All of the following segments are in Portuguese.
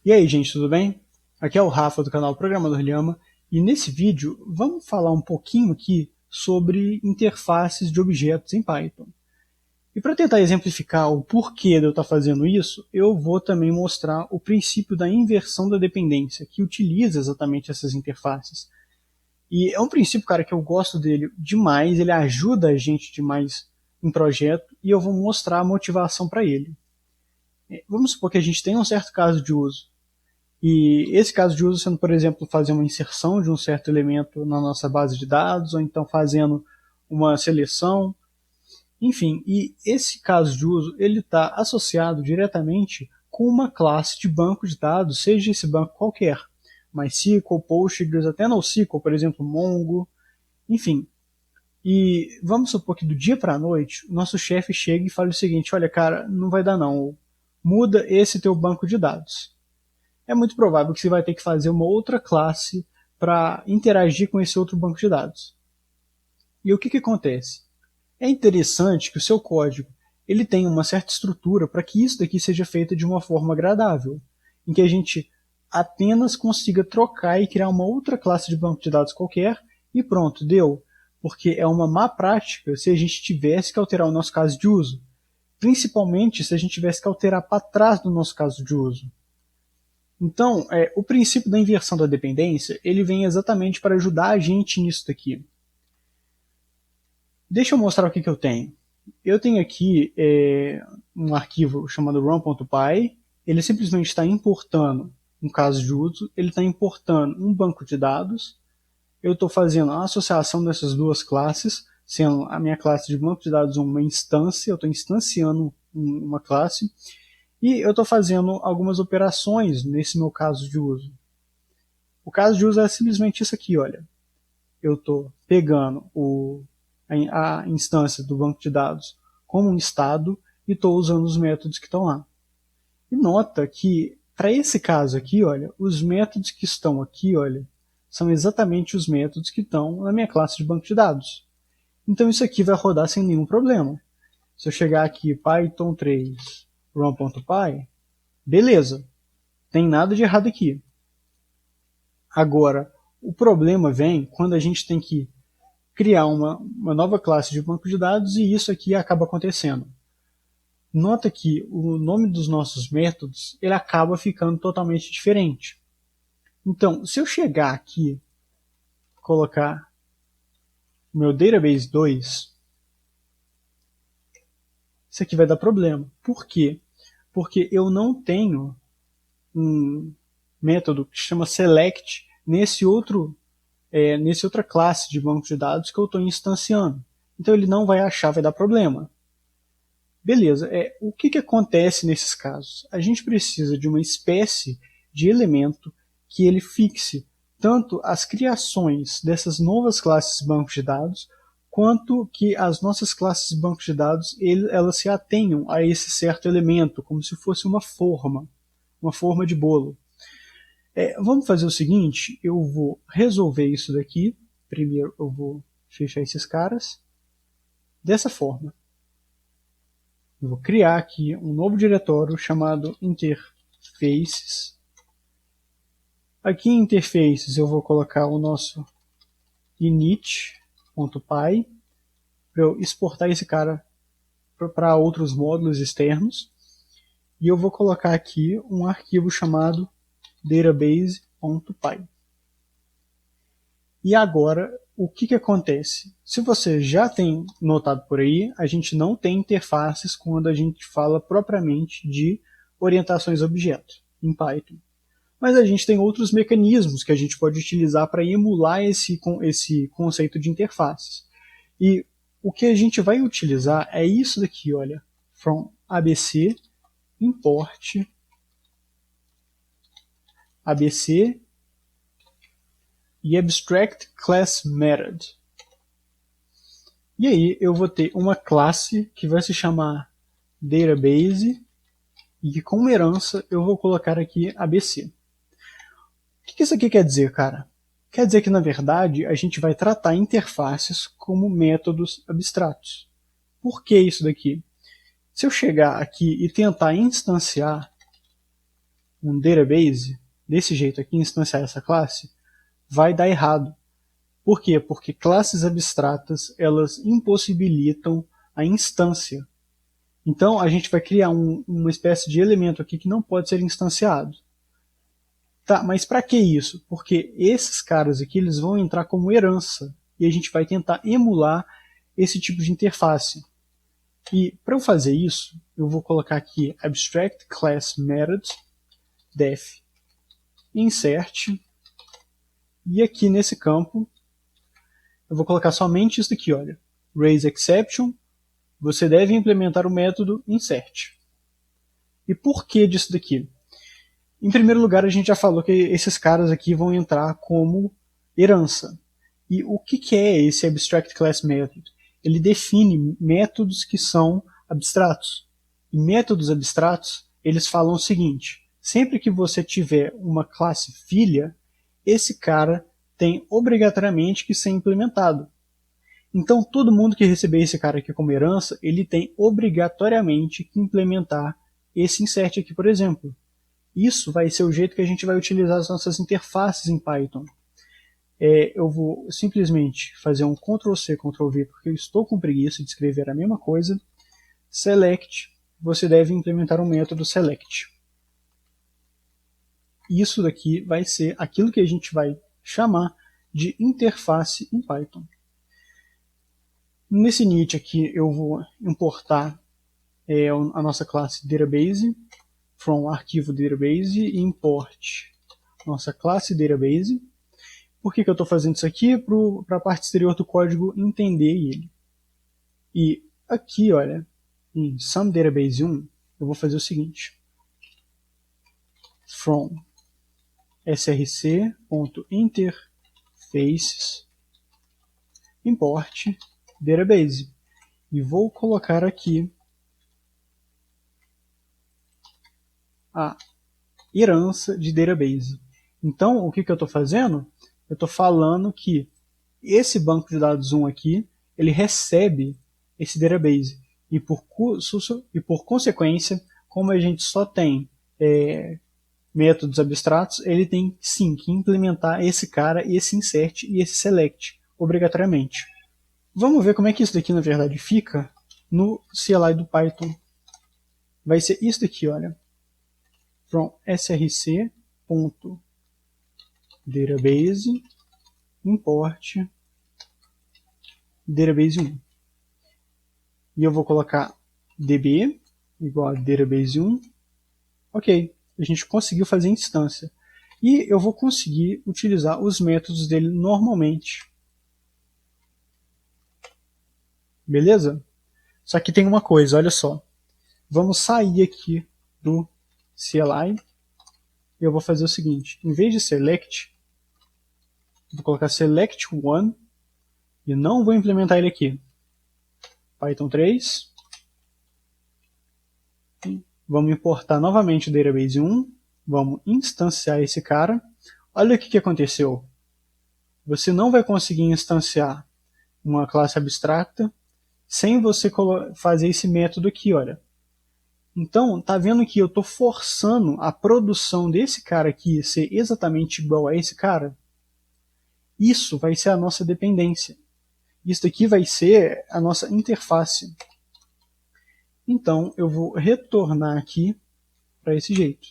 E aí, gente, tudo bem? Aqui é o Rafa do canal Programador Lhama e nesse vídeo vamos falar um pouquinho aqui sobre interfaces de objetos em Python. E para tentar exemplificar o porquê de eu estar fazendo isso, eu vou também mostrar o princípio da inversão da dependência, que utiliza exatamente essas interfaces. E é um princípio, cara, que eu gosto dele demais, ele ajuda a gente demais em projeto e eu vou mostrar a motivação para ele. Vamos supor que a gente tem um certo caso de uso. E esse caso de uso sendo, por exemplo, fazer uma inserção de um certo elemento na nossa base de dados, ou então fazendo uma seleção, enfim. E esse caso de uso ele está associado diretamente com uma classe de banco de dados, seja esse banco qualquer, MySQL, Postgres, até NoSQL, por exemplo, Mongo, enfim. E vamos supor que do dia para a noite, o nosso chefe chega e fala o seguinte: olha, cara, não vai dar não, muda esse teu banco de dados. É muito provável que você vai ter que fazer uma outra classe para interagir com esse outro banco de dados. E o que acontece? É interessante que o seu código ele tenha uma certa estrutura para que isso daqui seja feito de uma forma agradável, em que a gente apenas consiga trocar e criar uma outra classe de banco de dados qualquer e pronto, deu. Porque é uma má prática se a gente tivesse que alterar o nosso caso de uso, principalmente se a gente tivesse que alterar para trás do nosso caso de uso. Então, o princípio da inversão da dependência, ele vem exatamente para ajudar a gente nisso daqui. Deixa eu mostrar o que eu tenho. Eu tenho aqui um arquivo chamado run.py, ele simplesmente está importando um caso de uso, ele está importando um banco de dados, eu estou fazendo a associação dessas duas classes, sendo a minha classe de banco de dados uma instância, eu estou instanciando uma classe, e eu estou fazendo algumas operações nesse meu caso de uso. O caso de uso é simplesmente isso aqui, olha. Eu estou pegando a instância do banco de dados como um estado e estou usando os métodos que estão lá. E nota que, para esse caso aqui, olha, os métodos que estão aqui, olha, são exatamente os métodos que estão na minha classe de banco de dados. Então isso aqui vai rodar sem nenhum problema. Se eu chegar aqui, Python 3, run.py, beleza, tem nada de errado aqui. Agora, o problema vem quando a gente tem que criar uma nova classe de banco de dados e isso aqui acaba acontecendo. Nota que o nome dos nossos métodos ele acaba ficando totalmente diferente. Então, se eu chegar aqui, colocar meu database 2, isso aqui vai dar problema. Por quê? Porque eu não tenho um método que chama select nessa outra classe de banco de dados que eu estou instanciando. Então ele não vai achar, vai dar problema. Beleza, o que acontece nesses casos? A gente precisa de uma espécie de elemento que ele fixe tanto as criações dessas novas classes bancos de dados, quanto que as nossas classes bancos de dados elas se atenham a esse certo elemento, como se fosse uma forma de bolo. Vamos fazer o seguinte, eu vou resolver isso daqui. Primeiro eu vou fechar esses caras dessa forma. Eu vou criar aqui um novo diretório chamado interfaces. Aqui em interfaces eu vou colocar o nosso init.py para eu exportar esse cara para outros módulos externos. E eu vou colocar aqui um arquivo chamado database.py. E agora, o que acontece? Se você já tem notado por aí, a gente não tem interfaces quando a gente fala propriamente de orientações a objeto em Python. Mas a gente tem outros mecanismos que a gente pode utilizar para emular esse conceito de interfaces. E o que a gente vai utilizar é isso daqui, olha, from abc import abc e abstract class method. E aí eu vou ter uma classe que vai se chamar database e como herança eu vou colocar aqui abc. O que isso aqui quer dizer, cara? Quer dizer que, na verdade, a gente vai tratar interfaces como métodos abstratos. Por que isso daqui? Se eu chegar aqui e tentar instanciar um database desse jeito aqui, instanciar essa classe, vai dar errado. Por quê? Porque classes abstratas, elas impossibilitam a instância. Então, a gente vai criar uma espécie de elemento aqui que não pode ser instanciado. Tá, mas para que isso? Porque esses caras aqui, eles vão entrar como herança. E a gente vai tentar emular esse tipo de interface. E para eu fazer isso, eu vou colocar aqui abstract class method def insert. E aqui nesse campo, eu vou colocar somente isso aqui, olha. Raise exception, você deve implementar o método insert. E por que disso daqui? Em primeiro lugar, a gente já falou que esses caras aqui vão entrar como herança. E o que é esse abstract class method? Ele define métodos que são abstratos. E métodos abstratos, eles falam o seguinte: sempre que você tiver uma classe filha, esse cara tem obrigatoriamente que ser implementado. Então, todo mundo que receber esse cara aqui como herança, ele tem obrigatoriamente que implementar esse insert aqui, por exemplo. Isso vai ser o jeito que a gente vai utilizar as nossas interfaces em Python. Eu vou simplesmente fazer um Ctrl+C, Ctrl+V, porque eu estou com preguiça de escrever a mesma coisa. Select, você deve implementar um método select. Isso daqui vai ser aquilo que a gente vai chamar de interface em Python. Nesse init aqui eu vou importar a nossa classe database from arquivo database e import nossa classe database. Por que eu estou fazendo isso aqui? Para a parte exterior do código entender ele. E aqui, olha, em SumDatabase1, eu vou fazer o seguinte. From src.interfaces import database. E vou colocar aqui a herança de database. Então, o que eu estou fazendo? Eu estou falando que esse banco de dados 1 aqui, ele recebe esse database. E por consequência, como a gente só tem métodos abstratos, ele tem sim que implementar esse cara, esse insert e esse select, obrigatoriamente. Vamos ver como é que isso daqui na verdade fica no CLI do Python. Vai ser isso daqui, olha. From src.database import database1. E eu vou colocar db igual a database1. Ok, a gente conseguiu fazer instância. E eu vou conseguir utilizar os métodos dele normalmente. Beleza? Só que tem uma coisa, olha só. Vamos sair aqui do CLI. E eu vou fazer o seguinte. Em vez de select, vou colocar select1 e não vou implementar ele aqui. Python 3. Vamos importar novamente o database 1. Vamos instanciar esse cara. Olha o que aconteceu. Você não vai conseguir instanciar uma classe abstracta sem você fazer esse método aqui, olha. Então, tá vendo que eu estou forçando a produção desse cara aqui ser exatamente igual a esse cara? Isso vai ser a nossa dependência. Isso aqui vai ser a nossa interface. Então, eu vou retornar aqui para esse jeito.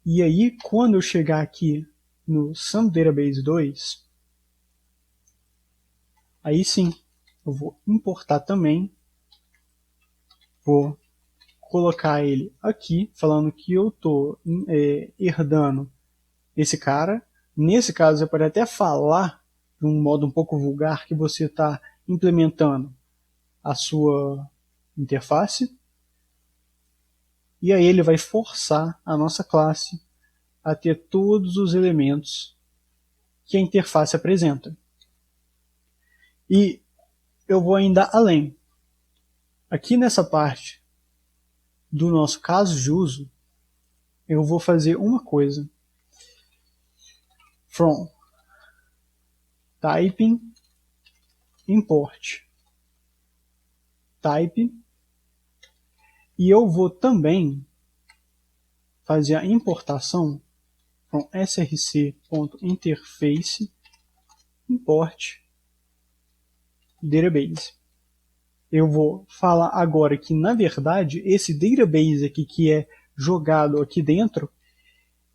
E aí, quando eu chegar aqui no SumDatabase 2, aí sim, eu vou importar também, vou colocar ele aqui, falando que eu estou herdando esse cara. Nesse caso, você pode até falar de um modo um pouco vulgar que você está implementando a sua interface. E aí ele vai forçar a nossa classe a ter todos os elementos que a interface apresenta. E eu vou ainda além. Aqui nessa parte do nosso caso de uso, eu vou fazer uma coisa. From typing import type, e eu vou também fazer a importação com src.interface import database. Eu vou falar agora que, na verdade, esse database aqui que é jogado aqui dentro,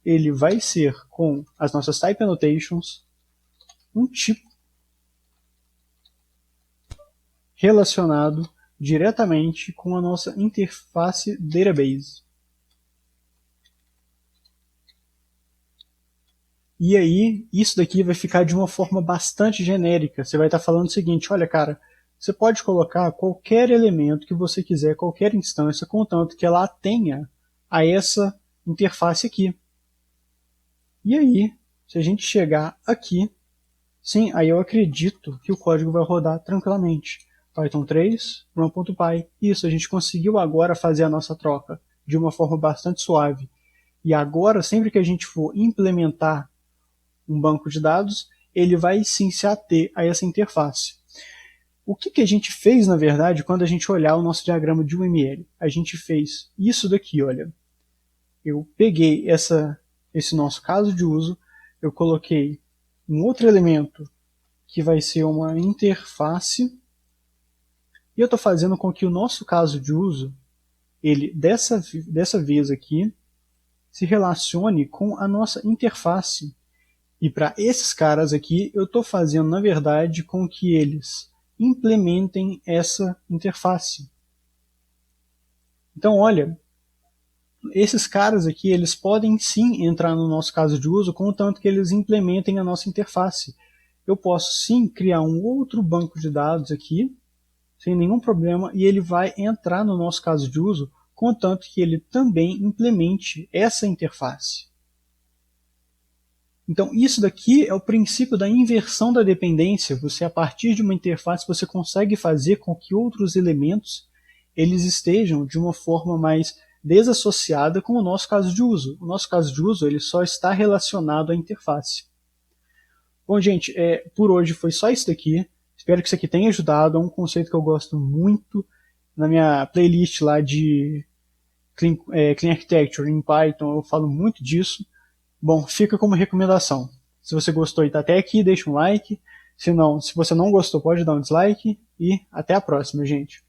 ele vai ser com as nossas type annotations, um tipo relacionado diretamente com a nossa interface database. E aí, isso daqui vai ficar de uma forma bastante genérica. Você vai estar falando o seguinte, olha cara, você pode colocar qualquer elemento que você quiser, qualquer instância, contanto que ela tenha a essa interface aqui. E aí, se a gente chegar aqui, sim, aí eu acredito que o código vai rodar tranquilamente. Python 3, run.py. Isso, a gente conseguiu agora fazer a nossa troca de uma forma bastante suave. E agora, sempre que a gente for implementar um banco de dados, ele vai sim se ater a essa interface. O que a gente fez, na verdade, quando a gente olhar o nosso diagrama de UML? A gente fez isso daqui, olha. Eu peguei esse nosso caso de uso, eu coloquei um outro elemento que vai ser uma interface, e eu estou fazendo com que o nosso caso de uso, ele dessa vez aqui, se relacione com a nossa interface. E para esses caras aqui, eu estou fazendo, na verdade, com que eles implementem essa interface. Então, olha, esses caras aqui, eles podem sim entrar no nosso caso de uso, contanto que eles implementem a nossa interface. Eu posso sim criar um outro banco de dados aqui, sem nenhum problema, e ele vai entrar no nosso caso de uso, contanto que ele também implemente essa interface. Então, isso daqui é o princípio da inversão da dependência. Você, a partir de uma interface, você consegue fazer com que outros elementos eles estejam de uma forma mais desassociada com o nosso caso de uso. O nosso caso de uso ele só está relacionado à interface. Bom, gente, por hoje foi só isso daqui. Espero que isso aqui tenha ajudado. É um conceito que eu gosto muito. Na minha playlist lá de Clean Architecture em Python, eu falo muito disso. Bom, fica como recomendação. Se você gostou e está até aqui, deixa um like. Se você não gostou, pode dar um dislike. E até a próxima, gente.